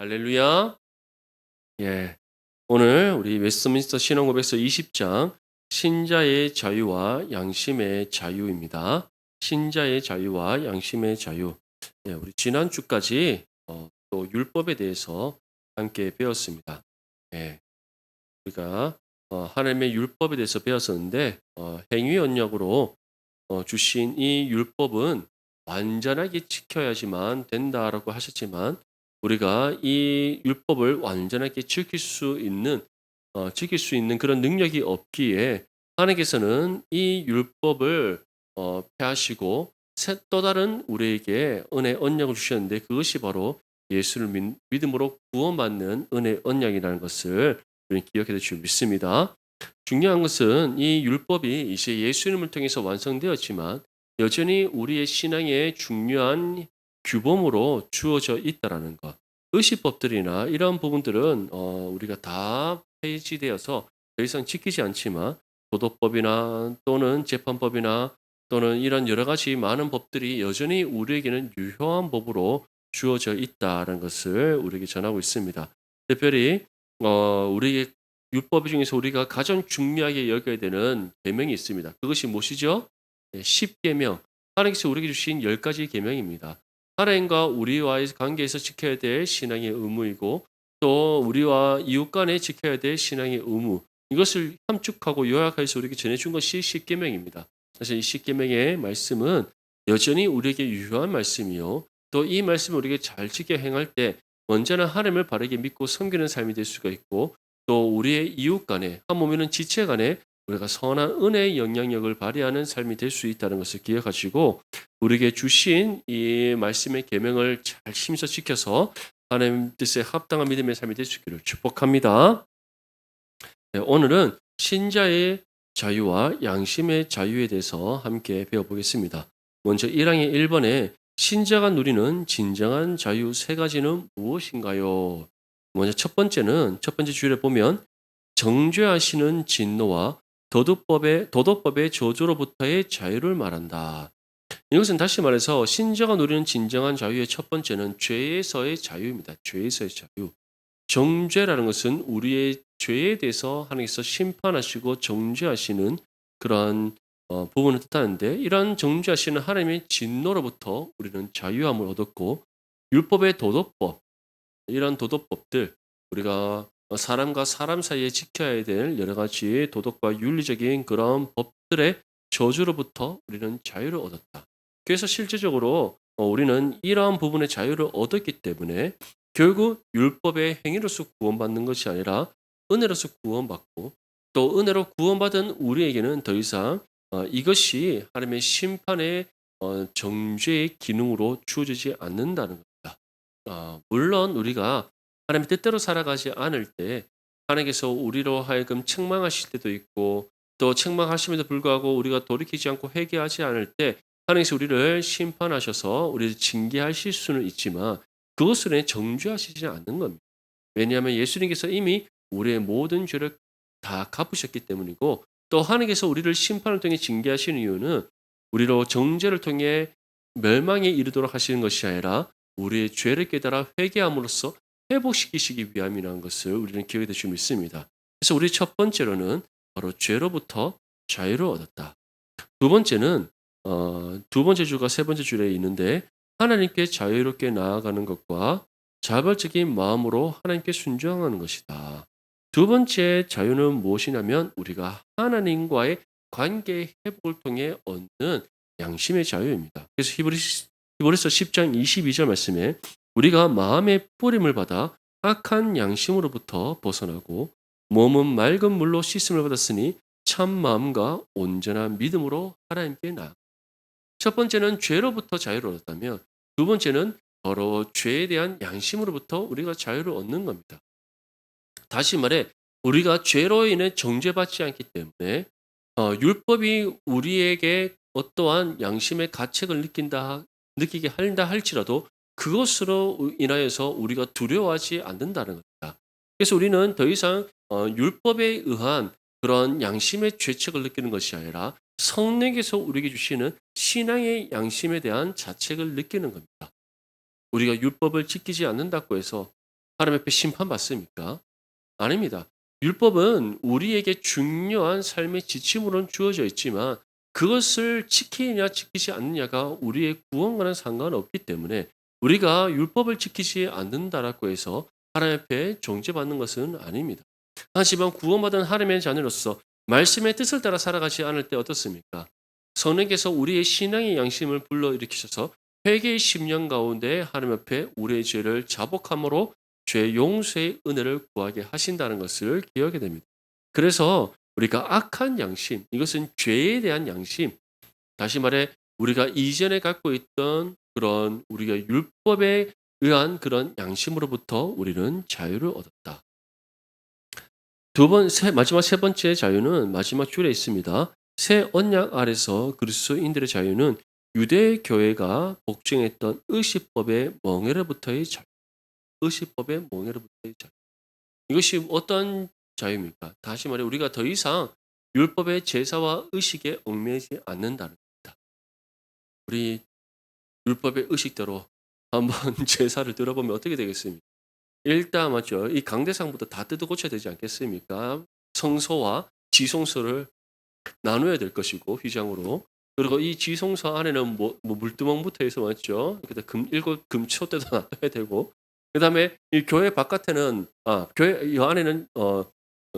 할렐루야. 예. 오늘 우리 웨스트민스터 신앙고백서 20장 신자의 자유와 양심의 자유입니다. 신자의 자유와 양심의 자유. 예, 우리 지난주까지 또 율법에 대해서 함께 배웠습니다. 예. 우리가 하나님의 율법에 대해서 배웠었는데 행위 언약으로 주신 이 율법은 완전하게 지켜야지만 된다라고 하셨지만 우리가 이 율법을 완전하게 지킬 수 있는 그런 능력이 없기에 하나님께서는 이 율법을 폐하시고 또 다른 우리에게 은혜 언약을 주셨는데 그것이 바로 예수를 믿음으로 구원받는 은혜 언약이라는 것을 우리는 기억해 주시길 믿습니다. 중요한 것은 이 율법이 이제 예수님을 통해서 완성되었지만 여전히 우리의 신앙의 중요한 규범으로 주어져 있다라는 것. 의식법들이나 이런 부분들은 우리가 다 폐지되어서 더 이상 지키지 않지만 도덕법이나 또는 재판법이나 또는 이런 여러 가지 많은 법들이 여전히 우리에게는 유효한 법으로 주어져 있다는 것을 우리에게 전하고 있습니다. 특별히 우리에게 율법 중에서 우리가 가장 중요하게 여겨야 되는 계명이 있습니다. 그것이 무엇이죠? 네, 십계명. 하나님께서 우리에게 주신 10가지 계명입니다. 하나님과 우리와의 관계에서 지켜야 될 신앙의 의무이고 또 우리와 이웃 간에 지켜야 될 신앙의 의무. 이것을 함축하고 요약해서 우리에게 전해준 것이 십계명입니다. 그래서 이 십계명의 말씀은 여전히 우리에게 유효한 말씀이요. 또 이 말씀을 우리에게 잘 지켜 행할 때 언제나 하나님을 바르게 믿고 섬기는 삶이 될 수가 있고 또 우리의 이웃 간에 한 몸이는 지체 간에 우리가 선한 은혜의 영향력을 발휘하는 삶이 될 수 있다는 것을 기억하시고 우리에게 주신 이 말씀의 계명을 잘 힘써 지켜서 하나님 뜻에 합당한 믿음의 삶이 될 수 있기를 축복합니다. 네, 오늘은 신자의 자유와 양심의 자유에 대해서 함께 배워보겠습니다. 먼저 1항의 1번에 신자가 누리는 진정한 자유 세 가지는 무엇인가요? 먼저 첫 번째 줄에 보면 정죄하시는 진노와 도덕법의 저주로부터의 자유를 말한다. 이것은 다시 말해서 신자가 누리는 진정한 자유의 첫 번째는 죄에서의 자유입니다. 죄에서의 자유. 정죄라는 것은 우리의 죄에 대해서 하나님께서 심판하시고 정죄하시는 그러한 부분을 뜻하는데 이러한 정죄하시는 하나님의 진노로부터 우리는 자유함을 얻었고 율법의 도덕법, 이런 도덕법들 우리가 사람과 사람 사이에 지켜야 될 여러 가지 도덕과 윤리적인 그런 법들의 저주로부터 우리는 자유를 얻었다. 그래서 실제적으로 우리는 이러한 부분의 자유를 얻었기 때문에 결국 율법의 행위로서 구원받는 것이 아니라 은혜로서 구원받고 또 은혜로 구원받은 우리에게는 더 이상 이것이 하나님의 심판의 정죄의 기능으로 주어지지 않는다는 겁니다. 물론 우리가 하나님의 뜻대로 살아가지 않을 때 하나님께서 우리로 하여금 책망하실 때도 있고 또 책망하심에도 불구하고 우리가 돌이키지 않고 회개하지 않을 때 하나님께서 우리를 심판하셔서 우리를 징계하실 수는 있지만 그것을 정죄하시지 않는 겁니다. 왜냐하면 예수님께서 이미 우리의 모든 죄를 다 갚으셨기 때문이고 또 하나님께서 우리를 심판을 통해 징계하시는 이유는 우리로 정죄를 통해 멸망에 이르도록 하시는 것이 아니라 우리의 죄를 깨달아 회개함으로써 회복시키시기 위함이라는 것을 우리는 기억해 두시면 믿습니다. 그래서 우리 첫 번째로는 바로 죄로부터 자유를 얻었다. 두 번째 줄과 세 번째 줄에 있는데 하나님께 자유롭게 나아가는 것과 자발적인 마음으로 하나님께 순종하는 것이다. 두 번째 자유는 무엇이냐면 우리가 하나님과의 관계 회복을 통해 얻는 양심의 자유입니다. 그래서 히브리서 10장 22절 말씀에 우리가 마음의 뿌림을 받아 악한 양심으로부터 벗어나고 몸은 맑은 물로 씻음을 받았으니 참 마음과 온전한 믿음으로 하나님께 나아가. 첫 번째는 죄로부터 자유를 얻었다면 두 번째는 바로 죄에 대한 양심으로부터 우리가 자유를 얻는 겁니다. 다시 말해 우리가 죄로 인해 정죄받지 않기 때문에 율법이 우리에게 어떠한 양심의 가책을 느끼게 한다 할지라도 그것으로 인하여서 우리가 두려워하지 않는다는 겁니다. 그래서 우리는 더 이상 율법에 의한 그런 양심의 죄책을 느끼는 것이 아니라 성령께서 우리에게 주시는 신앙의 양심에 대한 자책을 느끼는 겁니다. 우리가 율법을 지키지 않는다고 해서 하나님 앞에 심판받습니까? 아닙니다. 율법은 우리에게 중요한 삶의 지침으로는 주어져 있지만 그것을 지키느냐 지키지 않느냐가 우리의 구원과는 상관없기 때문에 우리가 율법을 지키지 않는다라고 해서 하나님 앞에 정죄받는 것은 아닙니다. 하지만 구원받은 하나님의 자녀로서 말씀의 뜻을 따라 살아가지 않을 때 어떻습니까? 성령께서 우리의 신앙의 양심을 불러일으키셔서 회개의 심령 가운데 하나님 앞에 우리의 죄를 자복함으로 죄 용서의 은혜를 구하게 하신다는 것을 기억하게 됩니다. 그래서 우리가 악한 양심, 이것은 죄에 대한 양심, 다시 말해 우리가 이전에 갖고 있던 그런 우리가 율법에 의한 그런 양심으로부터 우리는 자유를 얻었다. 마지막 세 번째 자유는 마지막 줄에 있습니다. 새 언약 아래서 그리스도인들의 자유는 유대 교회가 복종했던 의식법의 멍에로부터의 자유. 의식법의 멍에로부터의 자유. 이것이 어떤 자유입니까? 다시 말해 우리가 더 이상 율법의 제사와 의식에 얽매이지 않는다는 겁니다. 우리 율법의 의식대로 한번 제사를 들어보면 어떻게 되겠습니까? 일단 맞죠. 이 강대상부터 다 뜯어 고쳐야 되지 않겠습니까? 성소와 지성소를 나눠야 될 것이고 휘장으로. 그리고 이 지성소 안에는 물두멍부터 해서 맞죠. 그다음 일곱 금초대도 놔둬야 되고. 그다음에 이 교회 바깥에는 교회 이 안에는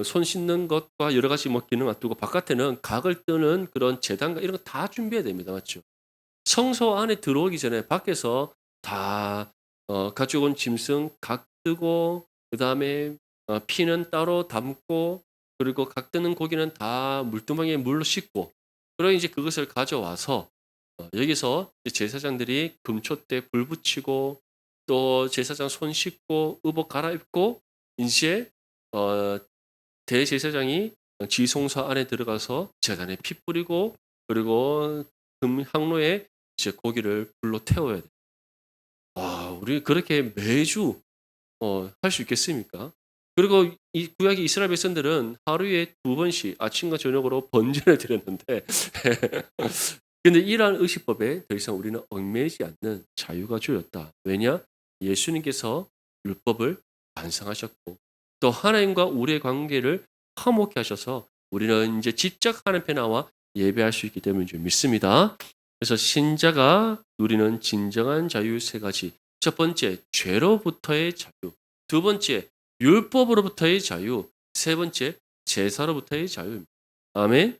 손 씻는 것과 여러 가지 기능 놔두고 바깥에는 각을 뜨는 그런 제단과 이런 거 다 준비해야 됩니다. 맞죠? 성소 안에 들어오기 전에 밖에서 다 가지고 온 짐승 각 뜨고 그다음에 피는 따로 담고 그리고 각 뜨는 고기는 다 물두멍에 물로 씻고 그리고 이제 그것을 가져와서 여기서 이제 제사장들이 금촛대 불 붙이고 또 제사장 손 씻고 의복 갈아입고 이제 어 대제사장이 지성소 안에 들어가서 재단에 피 뿌리고 그리고 금 향로에 이제 고기를 불로 태워야 돼. 우리 그렇게 매주 할 수 있겠습니까? 그리고 이 구약의 이스라엘 백성들은 하루에 두 번씩 아침과 저녁으로 번제를 드렸는데 근데 이러한 의식법에 더 이상 우리는 얽매이지 않는 자유가 주어졌다. 왜냐? 예수님께서 율법을 완성하셨고 또 하나님과 우리의 관계를 화목케 하셔서 우리는 이제 직접 하나님 앞에 나와 예배할 수 있기 때문인 줄 믿습니다. 그래서 신자가 누리는 진정한 자유 세 가지. 첫 번째, 죄로부터의 자유. 두 번째, 율법으로부터의 자유. 세 번째, 제사로부터의 자유입니다. 아멘.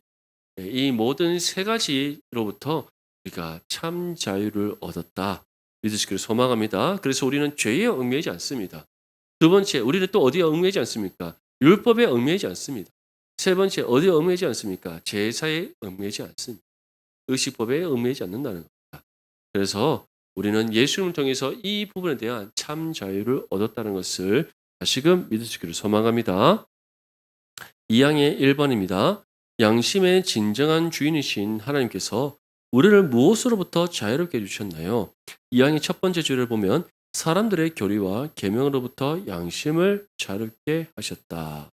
이 모든 세 가지로부터 우리가 참 자유를 얻었다. 믿으시기를 소망합니다. 그래서 우리는 죄에 얽매이지 않습니다. 두 번째, 우리는 또 어디에 얽매이지 않습니까? 율법에 얽매이지 않습니다. 세 번째, 어디에 얽매이지 않습니까? 제사에 얽매이지 않습니다. 의식법에 얽매이지 않는다는 겁니다. 그래서 우리는 예수님을 통해서 이 부분에 대한 참 자유를 얻었다는 것을 다시금 믿으시기를 소망합니다. 2항의 1번입니다. 양심의 진정한 주인이신 하나님께서 우리를 무엇으로부터 자유롭게 해주셨나요? 2항의 첫 번째 줄을 보면 사람들의 교리와 계명으로부터 양심을 자유롭게 하셨다.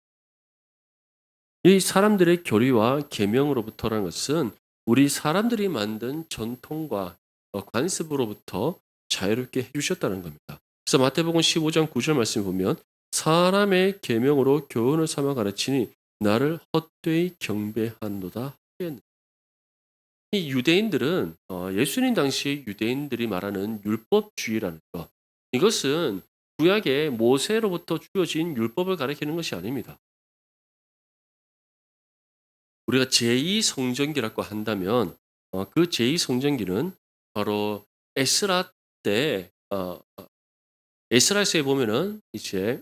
이 사람들의 교리와 계명으로부터라는 것은 우리 사람들이 만든 전통과 관습으로부터 자유롭게 해주셨다는 겁니다. 그래서 마태복음 15장 9절 말씀 보면 사람의 계명으로 교훈을 삼아 가르치니 나를 헛되이 경배한도다 하였느니라. 이 유대인들은 예수님 당시 유대인들이 말하는 율법주의라는 것 이것은 구약의 모세로부터 주어진 율법을 가리키는 것이 아닙니다. 우리가 제2성전기라고 한다면 그 제2성전기는 바로 에스라 때 에스라서에 보면은 이제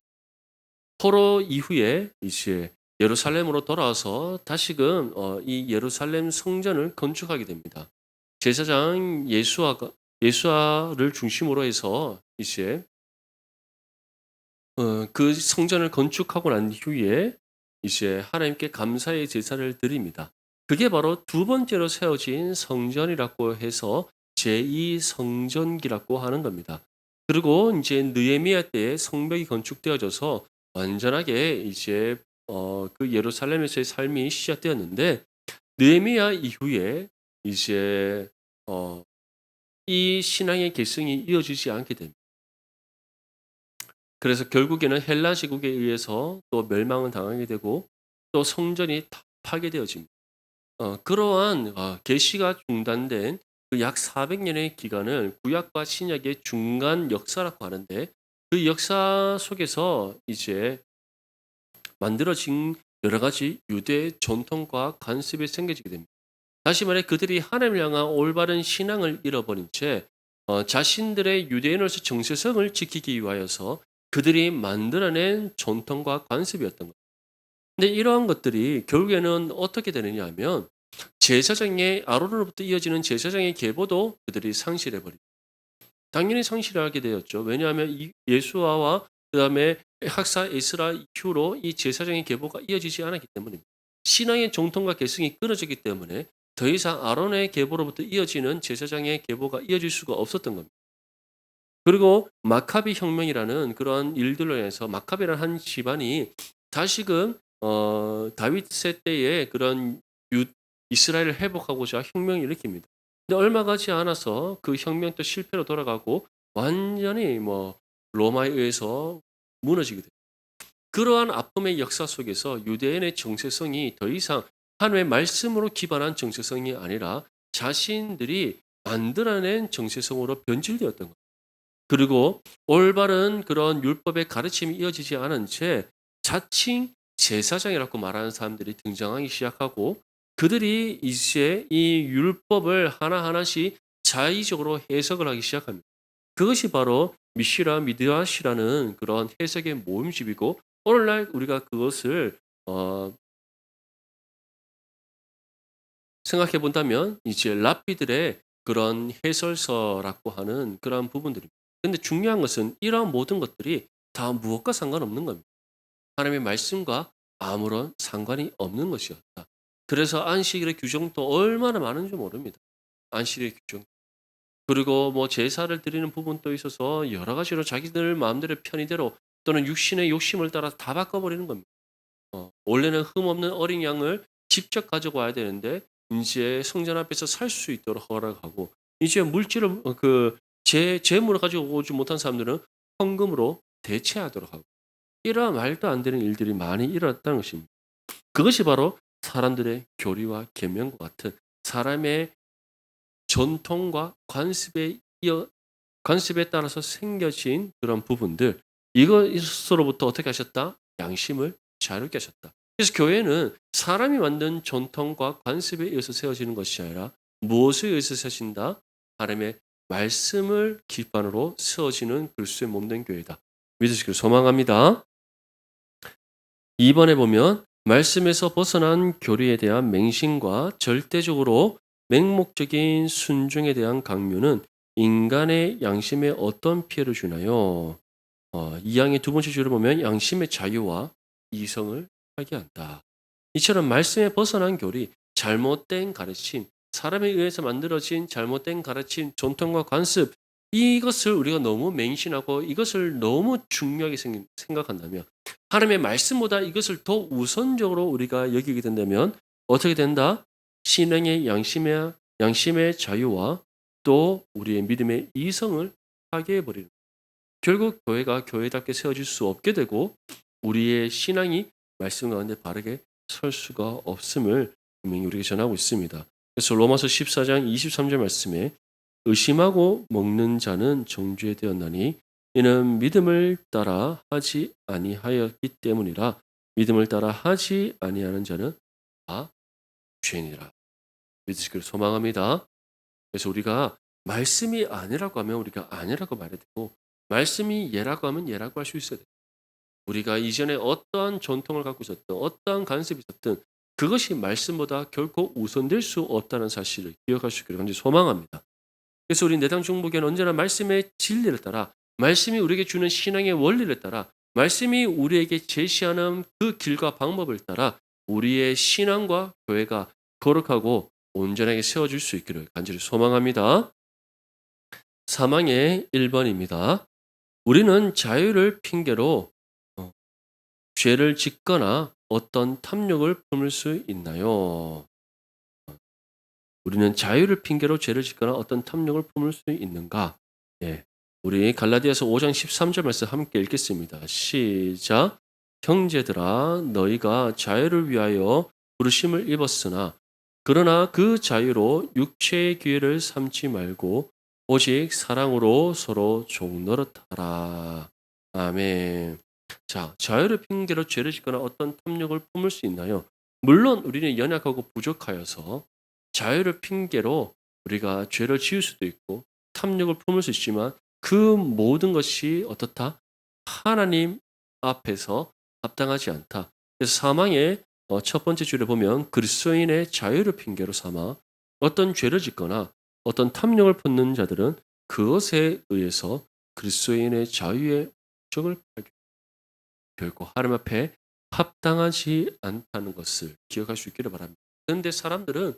포로 이후에 이제 예루살렘으로 돌아와서 다시금 이 예루살렘 성전을 건축하게 됩니다. 제사장 예수아를 중심으로 해서 이제 그 성전을 건축하고 난 후에 이제 하나님께 감사의 제사를 드립니다. 그게 바로 두 번째로 세워진 성전이라고 해서 제2 성전기라고 하는 겁니다. 그리고 이제 느헤미야 때에 성벽이 건축되어져서 완전하게 이제 그 예루살렘에서의 삶이 시작되었는데 느헤미야 이후에 이제 이 신앙의 계승이 이어지지 않게 됩니다. 그래서 결국에는 헬라 제국에 의해서 또 멸망을 당하게 되고 또 성전이 다 파괴되어집니다. 그러한 계시가 중단된 그 약 400 년의 기간을 구약과 신약의 중간 역사라고 하는데 그 역사 속에서 이제 만들어진 여러 가지 유대 전통과 관습이 생겨지게 됩니다. 다시 말해 그들이 하나님을 향한 올바른 신앙을 잃어버린 채 자신들의 유대인으로서 정체성을 지키기 위하여서 그들이 만들어낸 전통과 관습이었던 거예요. 근데 이러한 것들이 결국에는 어떻게 되느냐 하면 제사장의 아론으로부터 이어지는 제사장의 계보도 그들이 상실해 버립니다. 당연히 상실하게 되었죠. 왜냐하면 이 예수아와 그다음에 학사 에스라 이후로 이 제사장의 계보가 이어지지 않았기 때문입니다. 신앙의 정통과 계승이 끊어졌기 때문에 더 이상 아론의 계보로부터 이어지는 제사장의 계보가 이어질 수가 없었던 겁니다. 그리고 마카비 혁명이라는 그러한 일들로 인해서 마카비라는 한 집안이 다시금 다윗 세대의 그런 유 이스라엘을 회복하고자 혁명을 일으킵니다. 근데 얼마 가지 않아서 그 혁명 또 실패로 돌아가고 완전히 뭐 로마에 의해서 무너지게 됩니다. 그러한 아픔의 역사 속에서 유대인의 정체성이 더 이상 하나님의 말씀으로 기반한 정체성이 아니라 자신들이 만들어낸 정체성으로 변질되었던 거예요. 그리고 올바른 그런 율법의 가르침이 이어지지 않은 채 자칭 제사장이라고 말하는 사람들이 등장하기 시작하고 그들이 이제 이 율법을 하나하나씩 자의적으로 해석을 하기 시작합니다. 그것이 바로 미시라 미드라시라는 그런 해석의 모임집이고 오늘날 우리가 그것을 생각해 본다면 이제 랍비들의 그런 해설서라고 하는 그러한 부분들입니다. 근데 중요한 것은 이러한 모든 것들이 다 무엇과 상관없는 겁니다. 하나님의 말씀과 아무런 상관이 없는 것이었다. 그래서 안식일의 규정도 얼마나 많은지 모릅니다. 안식일의 규정. 그리고 뭐 제사를 드리는 부분도 있어서 여러 가지로 자기들 마음대로 편의대로 또는 육신의 욕심을 따라 다 바꿔버리는 겁니다. 원래는 흠없는 어린 양을 직접 가지고 와야 되는데 인제 성전 앞에서 살 수 있도록 허락하고 이제 물질을 재물을 가지고 오지 못한 사람들은 헌금으로 대체하도록 하고 이러한 말도 안 되는 일들이 많이 일어났다는 것입니다. 그것이 바로 사람들의 교리와 계명과 같은 사람의 전통과 관습에 따라서 생겨진 그런 부분들 이것으로부터 어떻게 하셨다? 양심을 자유롭게 하셨다. 그래서 교회는 사람이 만든 전통과 관습에 의해서 세워지는 것이 아니라 무엇에 의해서 세워진다? 하나님의 말씀을 기반으로 세워지는 그리스도의 몸된 교회다. 믿으시길 소망합니다. 2번에 보면 말씀에서 벗어난 교리에 대한 맹신과 절대적으로 맹목적인 순종에 대한 강요는 인간의 양심에 어떤 피해를 주나요? 2항의 두 번째 줄을 보면 양심의 자유와 이성을 파괴한다. 이처럼 말씀에 벗어난 교리, 잘못된 가르침, 사람에 의해서 만들어진 잘못된 가르침, 전통과 관습 이것을 우리가 너무 맹신하고 이것을 너무 중요하게 생각한다면 하나님의 말씀보다 이것을 더 우선적으로 우리가 여기게 된다면 어떻게 된다? 신앙의 양심의 자유와 또 우리의 믿음의 이성을 파괴해 버리는 결국 교회가 교회답게 세워질 수 없게 되고 우리의 신앙이 말씀 가운데 바르게 설 수가 없음을 분명히 우리에게 전하고 있습니다. 그래서 로마서 14장 23절 말씀에 의심하고 먹는 자는 정죄 되었나니 이는 믿음을 따라 하지 아니하였기 때문이라 믿음을 따라 하지 아니하는 자는 다 죄인이라 믿으시기를 소망합니다. 그래서 우리가 말씀이 아니라고 하면 우리가 아니라고 말해야 되고 말씀이 예라고 하면 예라고 할 수 있어야 돼요. 우리가 이전에 어떠한 전통을 갖고 있었든 어떠한 간섭이 있었든 그것이 말씀보다 결코 우선될 수 없다는 사실을 기억할 수 있기를 간절히 소망합니다. 그래서 우리 내당 중보교는 언제나 말씀의 진리를 따라 말씀이 우리에게 주는 신앙의 원리를 따라 말씀이 우리에게 제시하는 그 길과 방법을 따라 우리의 신앙과 교회가 거룩하고 온전하게 세워질 수 있기를 간절히 소망합니다. 사망의 1번입니다. 우리는 자유를 핑계로 죄를 짓거나 어떤 탐욕을 품을 수 있나요? 우리는 자유를 핑계로 죄를 짓거나 어떤 탐욕을 품을 수 있는가? 예. 우리 갈라디아서 5장 13절 말씀 함께 읽겠습니다. 시작. 형제들아 너희가 자유를 위하여 부르심을 입었으나 그러나 그 자유로 육체의 기회를 삼지 말고 오직 사랑으로 서로 종노릇하라. 아멘. 자, 자유를 핑계로 죄를 짓거나 어떤 탐욕을 품을 수 있나요? 물론 우리는 연약하고 부족하여서 자유를 핑계로 우리가 죄를 지을 수도 있고 탐욕을 품을 수 있지만 그 모든 것이 어떻다? 하나님 앞에서 합당하지 않다. 그래서 사망의 첫 번째 줄에 보면 그리스도인의 자유를 핑계로 삼아 어떤 죄를 짓거나 어떤 탐욕을 품는 자들은 그것에 의해서 그리스도인의 자유의 목적을 발견. 결코 하나님 앞에 합당하지 않다는 것을 기억할 수 있기를 바랍니다. 그런데 사람들은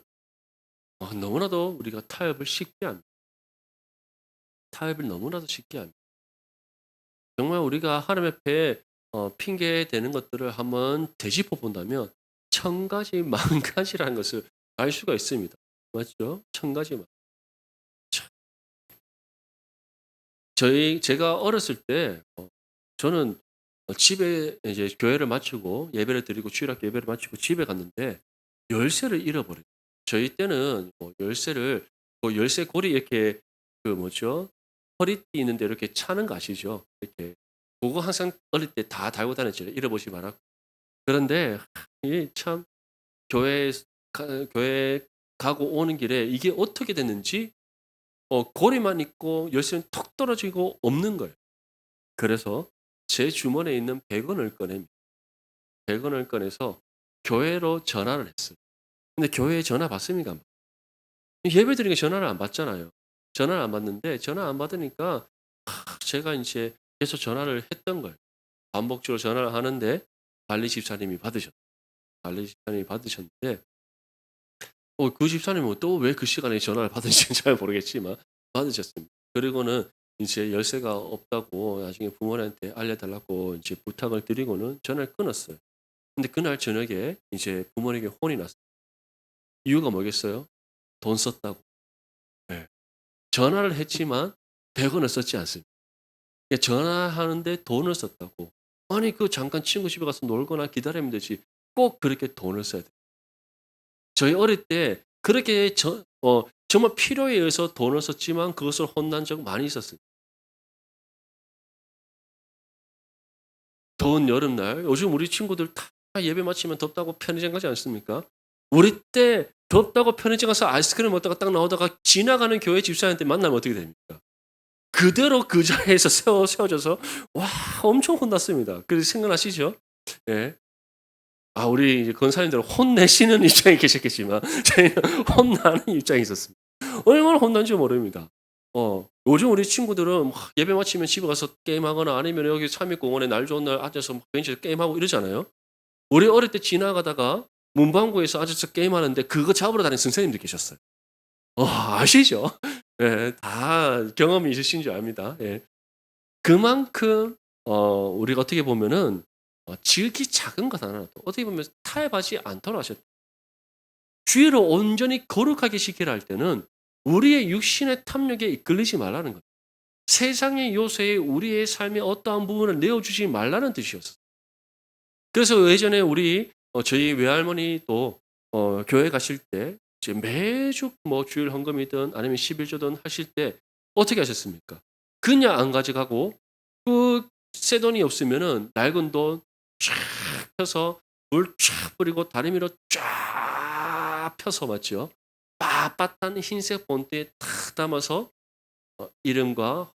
너무나도 우리가 타협을 쉽게 합니다. 타협을 너무나도 쉽게 합니다. 정말 우리가 하나님 앞에 핑계 대는 것들을 한번 되짚어 본다면 천 가지 만 가지라는 것을 알 수가 있습니다. 맞죠? 천 가지 만. 제가 어렸을 때 저는 집에 이제 교회를 마치고 예배를 드리고 주일학교 예배를 마치고 집에 갔는데 열쇠를 잃어버렸어요. 저희 때는 뭐 열쇠를 열쇠 고리 이렇게 그 뭐죠? 허리띠 있는데 이렇게 차는 거 아시죠? 이렇게 그거 항상 어릴 때 다 달고 다녔죠. 잃어버리지 말라고. 그런데 이참 교회 가고 오는 길에 이게 어떻게 됐는지 고리만 있고 열쇠는 턱 떨어지고 없는 거예요. 그래서 제 주머니에 있는 100원을 꺼냅니다. 100원을 꺼내서 교회로 전화를 했어요. 근데 교회에 전화 받습니까? 예배드리니까 전화를 안 받잖아요. 전화를 안 받는데 전화 안 받으니까 제가 인제 계속 전화를 했던 거예요. 반복적으로 전화를 하는데 관리 집사님이 받으셨어요. 관리 집사님이 받으셨는데 그 집사님은 또 왜 그 시간에 전화를 받으시는지 잘 모르겠지만 받으셨습니다. 그리고는 이제 열쇠가 없다고 나중에 부모님한테 알려달라고 이제 부탁을 드리고는 전화를 끊었어요. 근데 그날 저녁에 이제 부모님에게 혼이 났어요. 이유가 뭐겠어요? 돈 썼다고. 예. 전화를 했지만 100원을 썼지 않습니다. 그러니까 전화하는데 돈을 썼다고. 아니 그 잠깐 친구 집에 가서 놀거나 기다리면 되지 꼭 그렇게 돈을 써야 돼요. 저희 어릴 때 그렇게 정말 필요에 의해서 돈을 썼지만 그것을 혼난 적 많이 있었어요. 더운 여름날 요즘 우리 친구들 다 예배 마치면 덥다고 편의점 가지 않습니까? 우리 때 덥다고 편의점 가서 아이스크림 먹다가 딱 나오다가 지나가는 교회 집사님한테 만나면 어떻게 됩니까? 그대로 그 자리에서 세워져서 와 엄청 혼났습니다. 그래서 생각나시죠? 예. 우리 이제 권사님들은 혼내시는 입장에 계셨겠지만 저희는 혼나는 입장에 있었습니다. 얼마나 혼난지 모릅니다. 요즘 우리 친구들은 막 예배 마치면 집에 가서 게임하거나 아니면 여기 삼익공원에 날 좋은 날 앉아서 막 벤치에서 게임하고 이러잖아요. 우리 어릴 때 지나가다가 문방구에서 앉아서 게임하는데 그거 잡으러 다니는 선생님도 계셨어요. 아시죠? 예. 다 경험이 있으신 줄 압니다. 예. 그만큼 우리가 어떻게 보면은 지극히 작은 것 하나라도 어떻게 보면 타협하지 않도록 하셨다. 주의를 온전히 거룩하게 지키라 할 때는 우리의 육신의 탐욕에 이끌리지 말라는 거예요. 세상의 요소에 우리의 삶의 어떠한 부분을 내어주지 말라는 뜻이었어요. 그래서 예전에 우리 저희 외할머니도 교회 가실 때 이제 매주 뭐 주일 헌금이든 아니면 11조든 하실 때 어떻게 하셨습니까? 그냥 안 가져가고 그 새 돈이 없으면은 낡은 돈 쫙 펴서 물 쫙 뿌리고 다리미로 쫙 펴서 맞죠? 빳빳한 흰색 본드에 탁 담아서 이름과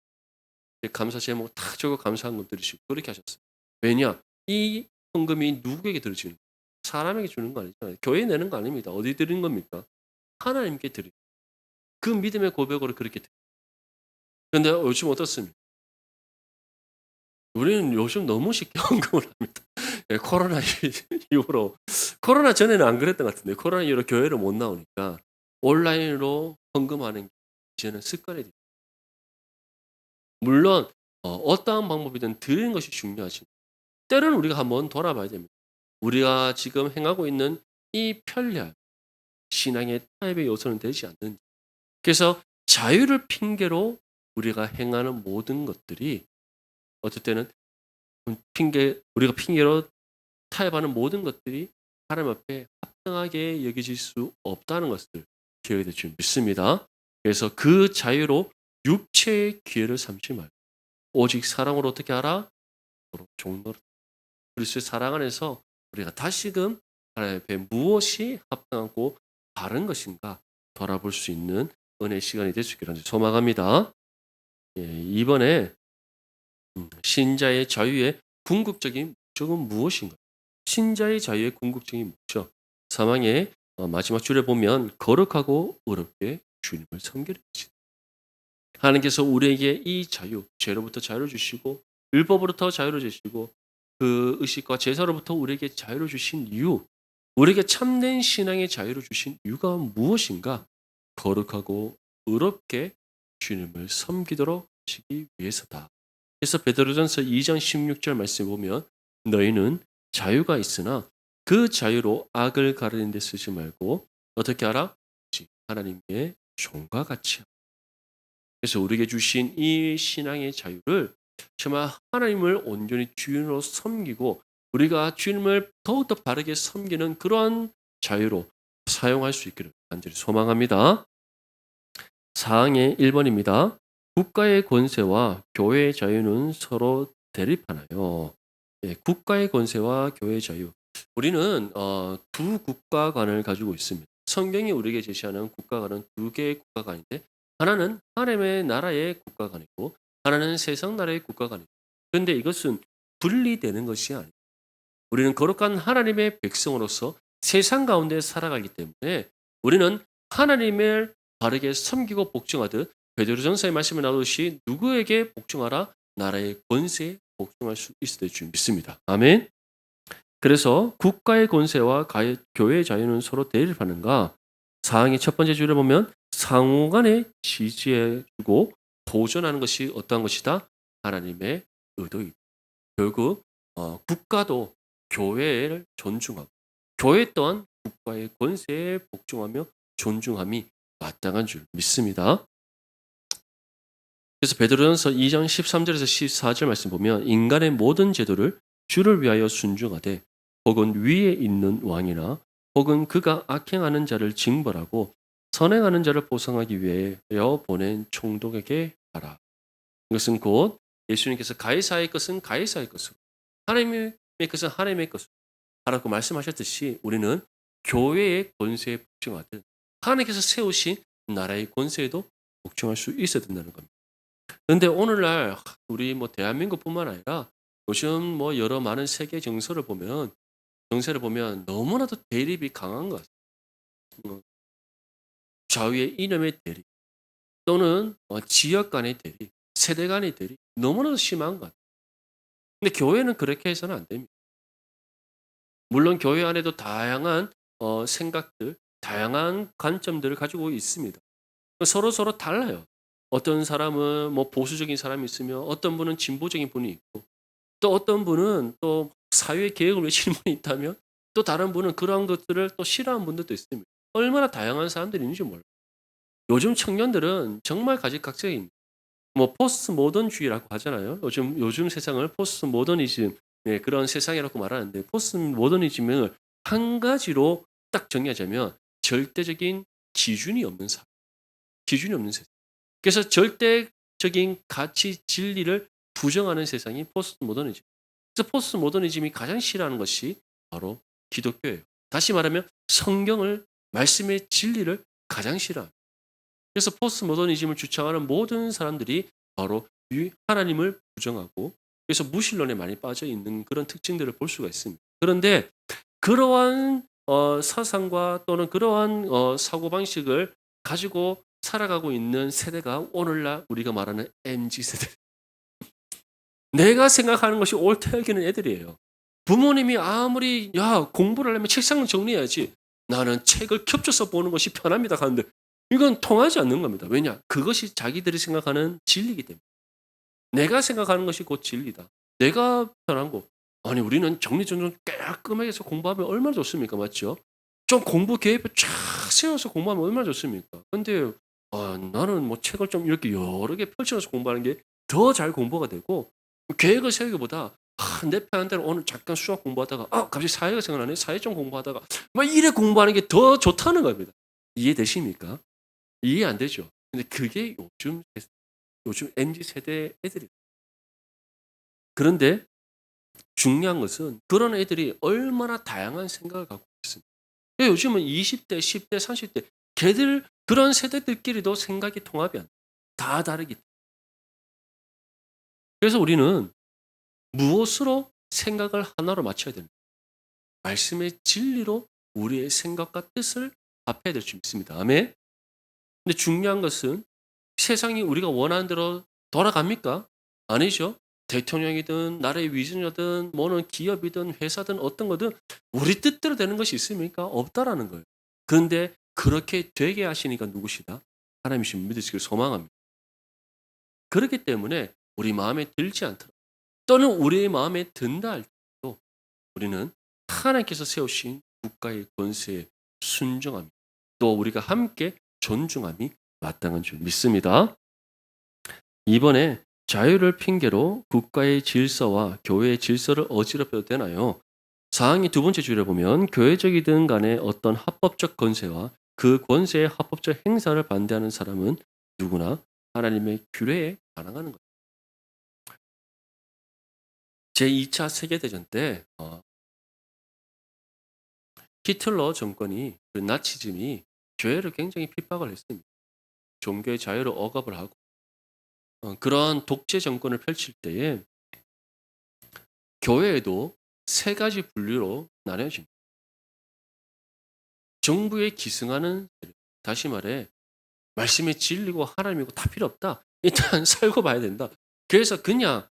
감사 제목 탁 적어 감사한금 드리시고 그렇게 하셨어요. 왜냐? 이 헌금이 누구에게 드려지는 거예요? 사람에게 주는 거 아니잖아요. 교회에 내는 거 아닙니다. 어디 드리는 겁니까? 하나님께 드리고 그 믿음의 고백으로 그렇게 드려요. 그런데 요즘 어떻습니까? 우리는 요즘 너무 쉽게 헌금을 합니다. 예, 코로나 이후로 코로나 전에는 안 그랬던 것 같은데 코로나 이후로 교회를 못 나오니까 온라인으로 헌금하는 게 이제는 습관이 됐어요. 물론 어떠한 방법이든 드리는 것이 중요하지만 때로는 우리가 한번 돌아봐야 됩니다. 우리가 지금 행하고 있는 이 편리함, 신앙의 타협의 요소는 되지 않는지. 그래서 자유를 핑계로 우리가 행하는 모든 것들이 어떨 때는 우리가 핑계로 타협하는 모든 것들이 하나님 앞에 합당하게 여겨질 수 없다는 것을 기억해 줄 줄 믿습니다. 그래서 그 자유로 육체의 기회를 삼지 말고 오직 사랑으로 어떻게 하라? 서로 종로로 그리스도의 사랑 안에서 우리가 다시금 하나님 앞에 무엇이 합당하고 바른 것인가 돌아볼 수 있는 은혜의 시간이 될 수 있기를 소망합니다. 예, 이번에 신자의 자유의 궁극적인 목적은 무엇인가? 신자의 자유의 궁극적인 목적. 사망의 마지막 줄에 보면 거룩하고 의롭게 주님을 섬기는 것이다. 하나님께서 우리에게 이 자유, 죄로부터 자유를 주시고 율법으로부터 자유를 주시고 그 의식과 제사로부터 우리에게 자유를 주신 이유, 우리에게 참된 신앙의 자유를 주신 이유가 무엇인가? 거룩하고 의롭게 주님을 섬기도록 하시기 위해서다. 그래서 베드로전서 2장 16절 말씀 보면 너희는 자유가 있으나 그 자유로 악을 가르는 데 쓰지 말고 어떻게 하라? 하나님의 종과 같이 하라. 그래서 우리에게 주신 이 신앙의 자유를 정말 하나님을 온전히 주인으로 섬기고 우리가 주님을 더욱더 바르게 섬기는 그러한 자유로 사용할 수 있기를 간절히 소망합니다. 사항의 1번입니다. 국가의 권세와 교회의 자유는 서로 대립하나요? 네, 국가의 권세와 교회의 자유. 우리는 두 국가관을 가지고 있습니다. 성경이 우리에게 제시하는 국가관은 두 개의 국가관인데 하나는 하나님의 나라의 국가관이고 하나는 세상 나라의 국가관입니다. 그런데 이것은 분리되는 것이 아닙니다. 우리는 거룩한 하나님의 백성으로서 세상 가운데 살아가기 때문에 우리는 하나님을 바르게 섬기고 복종하듯 베드로전서의 말씀에 나오듯이 누구에게 복종하라? 나라의 권세에 복종할 수 있을 줄 믿습니다. 아멘. 그래서 국가의 권세와 교회의 자유는 서로 대립하는가? 사항의 첫 번째 줄에 보면 상호 간에 지지해주고 보존하는 것이 어떠한 것이다? 하나님의 의도이다. 결국 국가도 교회를 존중하고 교회 또한 국가의 권세에 복종하며 존중함이 마땅한 줄 믿습니다. 그래서 베드로전서 2장 13절에서 14절 말씀 보면 인간의 모든 제도를 주를 위하여 순종하되 혹은 위에 있는 왕이나 혹은 그가 악행하는 자를 징벌하고 선행하는 자를 보상하기 위하여 보낸 총독에게 하라. 이것은 곧 예수님께서 가이사의 것은 가이사의 것으로 하나님의 것은 하나님의 것으로 하라고 말씀하셨듯이 우리는 교회의 권세에 복종하듯 하나님께서 세우신 나라의 권세에도 복종할 수 있어야 된다는 겁니다. 그런데 오늘날 우리 대한민국뿐만 아니라 요즘 여러 많은 세계 정세를 보면 너무나도 대립이 강한 것 같아요. 좌우의 이념의 대립 또는 지역 간의 대립, 세대 간의 대립 너무나도 심한 것 같아요. 근데 교회는 그렇게 해서는 안 됩니다. 물론 교회 안에도 다양한 생각들, 다양한 관점들을 가지고 있습니다. 서로 달라요. 어떤 사람은 보수적인 사람이 있으며 어떤 분은 진보적인 분이 있고 또 어떤 분은 또 사회 개혁을 외치는 분이 있다면 또 다른 분은 그러한 것들을 또 싫어하는 분들도 있습니다. 얼마나 다양한 사람들이 있는지 몰라요. 요즘 청년들은 정말 가지각색입니다. 포스트 모던주의라고 하잖아요. 요즘 세상을 포스트 모더니즘 그런 세상이라고 말하는데 포스트 모더니즘을 한 가지로 딱 정리하자면 절대적인 기준이 없는 사람, 기준이 없는 세상. 그래서 절대적인 가치 진리를 부정하는 세상이 포스트 모더니즘. 그래서 포스트 모더니즘이 가장 싫어하는 것이 바로 기독교예요. 다시 말하면 성경을 말씀의 진리를 가장 싫어합니다. 그래서 포스트 모더니즘을 주창하는 모든 사람들이 바로 하나님을 부정하고 그래서 무신론에 많이 빠져 있는 그런 특징들을 볼 수가 있습니다. 그런데 그러한 사상과 또는 그러한 사고방식을 가지고 살아가고 있는 세대가 오늘날 우리가 말하는 MZ세대. 내가 생각하는 것이 옳다 여기는 애들이에요. 부모님이 아무리 공부를 하려면 책상을 정리해야지. 나는 책을 겹쳐서 보는 것이 편합니다 하는데 이건 통하지 않는 겁니다. 왜냐? 그것이 자기들이 생각하는 진리이기 때문에. 내가 생각하는 것이 곧 진리다. 내가 편한 거. 아니 우리는 정리정돈 깔끔하게 해서 공부하면 얼마나 좋습니까? 맞죠? 좀 공부 계획표 쫙 세워서 공부하면 얼마나 좋습니까? 근데 나는 뭐 책을 좀 이렇게 여러 개 펼쳐서 공부하는 게 더 잘 공부가 되고 계획을 세우기보다 내 편한 대로 오늘 잠깐 수학 공부하다가 갑자기 사회가 생각나네. 사회 좀 공부하다가 막 이래 공부하는 게 더 좋다는 겁니다. 이해되십니까? 이해 안 되죠? 근데 그게 요즘 MZ 세대 애들이 그런데 중요한 것은 그런 애들이 얼마나 다양한 생각을 갖고 있습니다. 요즘은 20대, 10대, 30대 걔들 그런 세대들끼리도 생각이 통합이 안 돼. 다 다르기 때문에. 그래서 우리는 무엇으로 생각을 하나로 맞춰야 되는가? 말씀의 진리로 우리의 생각과 뜻을 합해야 될 줄 믿습니다. 아멘. 근데 중요한 것은 세상이 우리가 원하는 대로 돌아갑니까? 아니죠. 대통령이든 나라의 위주자든 뭐는 기업이든 회사든 어떤 거든 우리 뜻대로 되는 것이 있습니까? 없다라는 거예요. 그런데 그렇게 되게 하시니까 누구시다? 하나님이신 믿으시길 소망합니다. 그렇기 때문에 우리 마음에 들지 않더라도 또는 우리의 마음에 든다 할지라도 우리는 하나님께서 세우신 국가의 권세에 순종함이 또 우리가 함께 존중함이 마땅한 줄 믿습니다. 이번에 자유를 핑계로 국가의 질서와 교회의 질서를 어지럽혀도 되나요? 사항이 두 번째 줄에 보면 교회적이든 간에 어떤 합법적 권세와 그 권세의 합법적 행사를 반대하는 사람은 누구나 하나님의 규례에 반항하는 것. 제2차 세계대전 때 히틀러 정권이 그 나치즘이 교회를 굉장히 핍박을 했습니다. 종교의 자유를 억압을 하고 그러한 독재 정권을 펼칠 때에 교회에도 세 가지 분류로 나뉘어집니다. 정부에 기승하는 세력, 다시 말해 말씀의 진리고 하나님이고 다 필요 없다. 일단 살고 봐야 된다. 그래서 그냥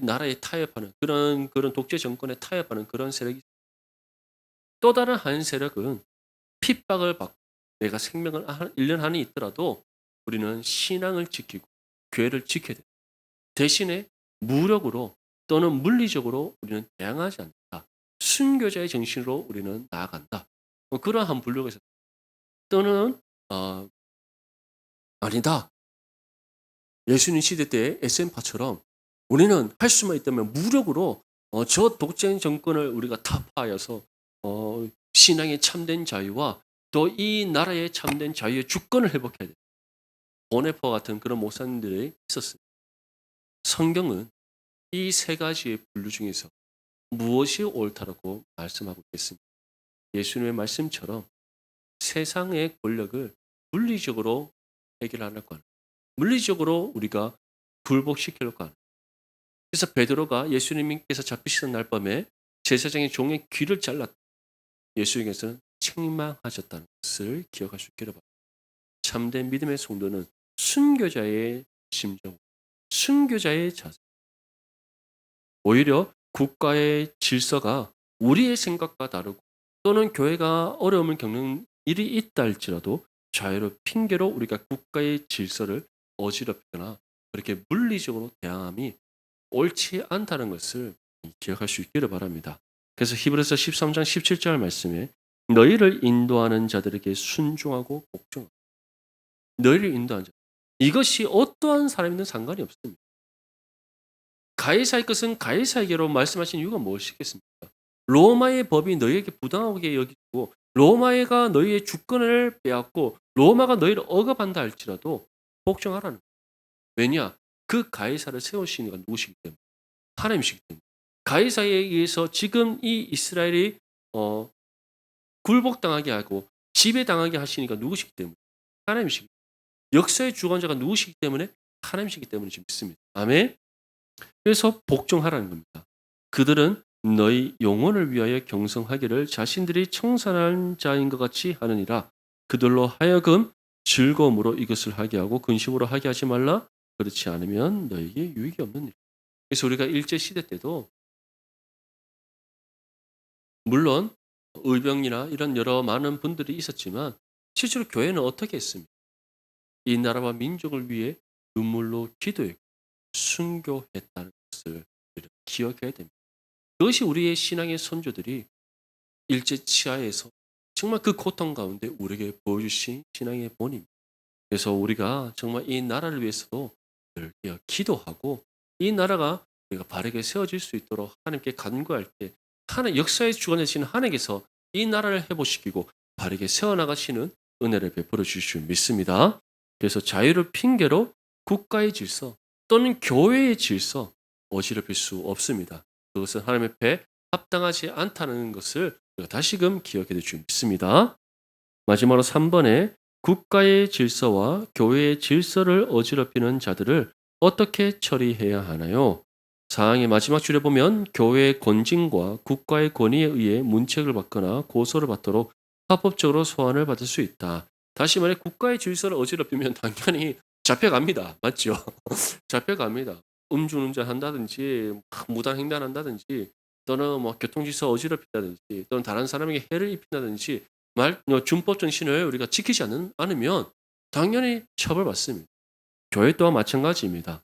나라에 타협하는 그런 독재 정권에 타협하는 그런 세력이 또 다른 한 세력은 핍박을 받고 내가 생명을 1년 안에 있더라도 우리는 신앙을 지키고 교회를 지켜야 돼. 대신에 무력으로 또는 물리적으로 우리는 대항하지 않는다. 순교자의 정신으로 우리는 나아간다. 그러한 분류가 있습니다. 또는 아니다. 예수님 시대 때 SN파처럼 우리는 할 수만 있다면 무력으로 저 독재 정권을 우리가 타파하여서 신앙의 참된 자유와 또 이 나라의 참된 자유의 주권을 회복해야 돼. 보네퍼 같은 그런 목사님들이 있었습니다. 성경은 이 세 가지의 분류 중에서 무엇이 옳다라고 말씀하고 있습니다. 예수님의 말씀처럼 세상의 권력을 물리적으로 해결하려고 하는 물리적으로 우리가 굴복시키려고 하는 그래서 베드로가 예수님께서 잡히시던 날 밤에 제사장의 종의 귀를 잘랐다. 예수님께서는 책망하셨다는 것을 기억할 수 있기를 바랍니다. 참된 믿음의 성도는 순교자의 심정, 순교자의 자세. 오히려 국가의 질서가 우리의 생각과 다르고 또는 교회가 어려움을 겪는 일이 있다 할지라도 자유를 핑계로 우리가 국가의 질서를 어지럽히거나 그렇게 물리적으로 대항함이 옳지 않다는 것을 기억할 수 있기를 바랍니다. 그래서 히브리서 13장 17절 말씀에 너희를 인도하는 자들에게 순종하고 복종하라. 너희를 인도하는 자. 이것이 어떠한 사람이든 상관이 없습니다. 가이사의 것은 가이사에게로 말씀하신 이유가 무엇이겠습니까? 로마의 법이 너희에게 부당하게 여기고 로마가 너희의 주권을 빼앗고 로마가 너희를 억압한다 할지라도 복종하라는 거예요. 왜냐? 그 가이사를 세우신 이가 누구시기 때문에 하나님이시기 때문에 가이사에 의해서 지금 이 이스라엘이 굴복당하게 하고 지배당하게 하시니까 누구시기 때문에 하나님이시기 때문에 역사의 주관자가 누구시기 때문에 하나님이시기 때문에 지금 믿습니다. 아멘. 그래서 복종하라는 겁니다. 그들은 너희 영혼을 위하여 경성하기를 자신들이 청산한 자인 것 같이 하느니라. 그들로 하여금 즐거움으로 이것을 하게 하고 근심으로 하게 하지 말라. 그렇지 않으면 너에게 유익이 없는 일. 그래서 우리가 일제 시대 때도 물론 의병이나 이런 여러 많은 분들이 있었지만 실제로 교회는 어떻게 했습니까? 이 나라와 민족을 위해 눈물로 기도했고 순교했다는 것을 우리가 기억해야 됩니다. 그것이 우리의 신앙의 선조들이 일제 치하에서 정말 그 고통 가운데 우리에게 보여주신 신앙의 본입니다. 그래서 우리가 정말 이 나라를 위해서도 늘 기도하고 이 나라가 우리가 바르게 세워질 수 있도록 하나님께 간구할 때 하나 역사의 주관 되신 하나님께서 이 나라를 회복시키고 바르게 세워나가시는 은혜를 베풀어 주실 줄 믿습니다. 그래서 자유를 핑계로 국가의 질서 또는 교회의 질서 어지럽힐 수 없습니다. 그것은 하나님 앞에 합당하지 않다는 것을 우리가 다시금 기억해 줄 줄 믿습니다. 마지막으로 3번에 국가의 질서와 교회의 질서를 어지럽히는 자들을 어떻게 처리해야 하나요? 사항의 마지막 줄에 보면 교회의 권징과 국가의 권위에 의해 문책을 받거나 고소를 받도록 합법적으로 소환을 받을 수 있다. 다시 말해 국가의 질서를 어지럽히면 당연히 잡혀갑니다. 맞죠? 잡혀갑니다. 음주운전 한다든지 무단횡단한다든지 또는 뭐 교통질서 어지럽힌다든지 또는 다른 사람에게 해를 입힌다든지 준법 정신을 우리가 지키지 않으면 당연히 처벌받습니다. 교회 또한 마찬가지입니다.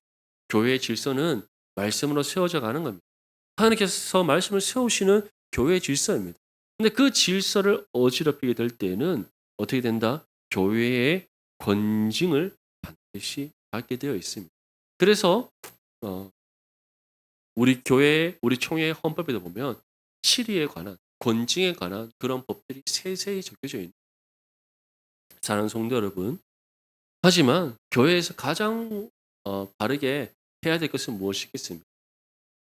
교회의 질서는 말씀으로 세워져 가는 겁니다. 하나님께서 말씀을 세우시는 교회의 질서입니다. 근데 그 질서를 어지럽히게 될 때에는 어떻게 된다? 교회의 권징을 반드시 받게 되어 있습니다. 그래서 어 우리 교회, 우리 총회 헌법에도 보면 치리에 관한, 권징에 관한 그런 법들이 세세히 적혀져 있는 사랑하는 성도 여러분. 하지만 교회에서 가장 바르게 해야 될 것은 무엇이겠습니까?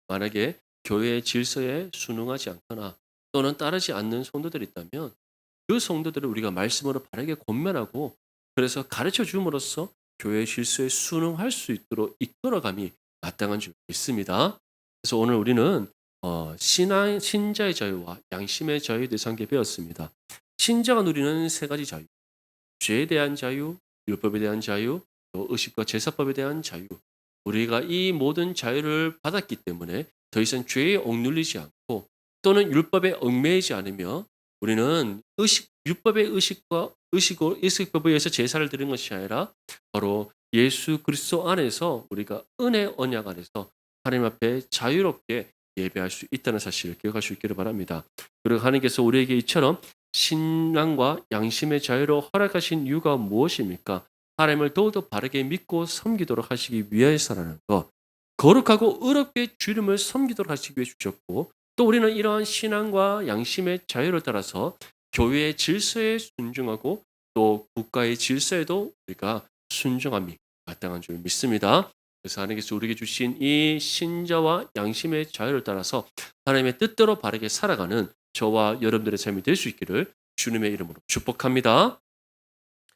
만약에 교회의 질서에 순응하지 않거나 또는 따르지 않는 성도들이 있다면 그 성도들을 우리가 말씀으로 바르게 권면하고 그래서 가르쳐 줌으로써 교회의 질서에 순응할 수 있도록 이끌어감이 마땅한 줄 믿습니다. 그래서 오늘 우리는 신자의 자유와 양심의 자유에 대해서 함께 배웠습니다. 신자가 누리는 세 가지 자유, 죄에 대한 자유, 율법에 대한 자유, 또 의식과 제사법에 대한 자유. 우리가 이 모든 자유를 받았기 때문에 더 이상 죄에 억눌리지 않고 또는 율법에 얽매이지 않으며 우리는 율법의 의식법에 의해서 제사를 드리는 것이 아니라 바로 예수 그리스도 안에서 우리가 은혜 언약 안에서 하나님 앞에 자유롭게 예배할 수 있다는 사실을 기억할 수 있기를 바랍니다. 그리고 하나님께서 우리에게 이처럼 신앙과 양심의 자유를 허락하신 이유가 무엇입니까? 하나님을 더욱더 바르게 믿고 섬기도록 하시기 위해서라는 것. 거룩하고 의롭게 주님을 섬기도록 하시기 위해 주셨고 또 우리는 이러한 신앙과 양심의 자유를 따라서 교회의 질서에 순종하고 또 국가의 질서에도 우리가 순종함이 마땅한 줄 믿습니다. 그래서 하나님께서 우리에게 주신 이 신자와 양심의 자유를 따라서 하나님의 뜻대로 바르게 살아가는 저와 여러분들의 삶이 될 수 있기를 주님의 이름으로 축복합니다.